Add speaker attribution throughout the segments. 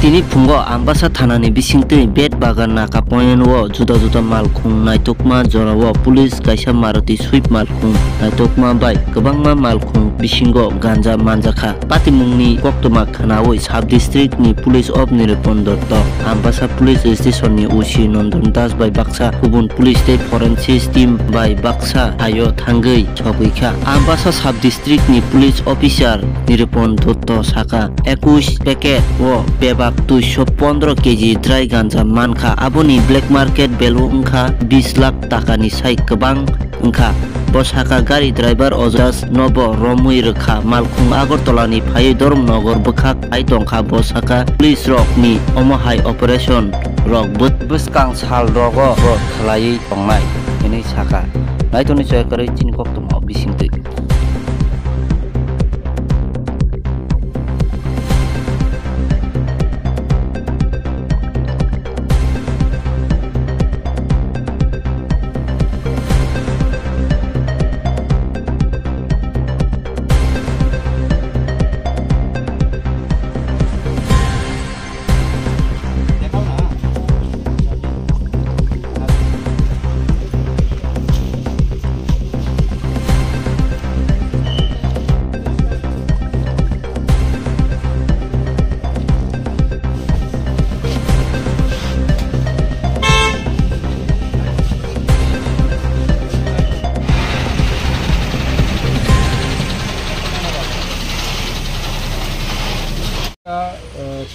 Speaker 1: Tini phungo Ambassa thanani bisingtwi bet bagan naka point o juda juda malkhung naitokma jorao police kaisa Maruti Swift malkhung naitokma bai kwbangma malkhung bisingo ganja manjakha patimungni koktoma khanawi sub district ni police of Nirupon Dotto Ambassa police station ni OC Nondan Das bai Baksa kubun police tei forensic team bai Baksa hayo thangui chogwikha Ambassa sub district ni police officer Nirupon Dotto saka 21 packet o bebak 215 kg dry ganja mankha aboni black market value wngkha 20 lakh taka ni sai kwbang wngkha bo saka gari driver Ojas Nobo Romui rwkha malkhung Agartala ni phaiwi Dhormnagar bwkhak ai tongkha bo saka police rok ni omohai operation rok bwskang sal rogo khlaiwi tongnai hini saka naitoni soyakari chini koktoma bisingtwi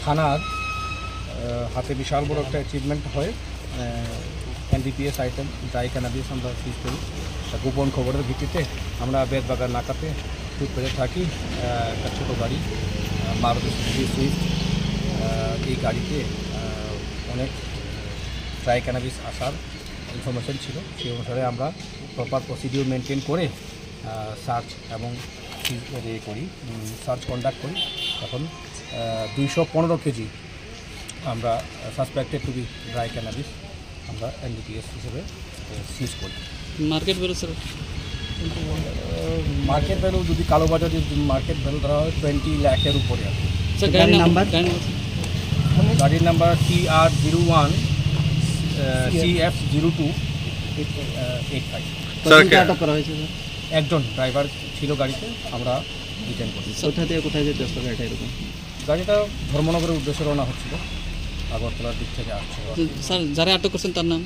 Speaker 2: থানার হাতে বিশাল বড় একটা achievement হয় NDPS item dry cannabis আমরা সিজ করি গোপন খবরের ভিত্তিতে আমরা বেতবাগান নাকাতে শুট করে থাকি একটা ছোটো গাড়ি মারুতি সুজুকি সুইফট এই গাড়িতে অনেক ড্রাই ক্যানাবিস আসার ইনফরমেশন ছিল সেই অনুসারে আমরা প্রপার প্রসিডিউর মেনটেন করে সার্চ এবং করি সার্চ কন্ডাক্ট করি এখন 215 কেজি আমরা suspected to be dry cannabis আমরা এনডিপিএস হিসেবে সিজ করি
Speaker 3: market value sir
Speaker 2: market value যদি কালোবাজারে মার্কেট ভ্যালু ধরা হয় 20 লাখের উপরে আছে
Speaker 3: স্যার গাড়ির নাম্বার
Speaker 2: গাড়ির নাম্বার TR01 CF02 85 একজন ড্রাইভার ছিল গাড়িতে আমরা ডিটেইন করি
Speaker 3: কোথা থেকে কোথায় যেতে আসতো গাড়িটা এরকম
Speaker 2: গাড়িটা ধর্মনগরের উদ্দেশ্যে রওনা হচ্ছিল আগরতলার দিক থেকে আসছে
Speaker 3: স্যার যারা আটক করছেন তার নাম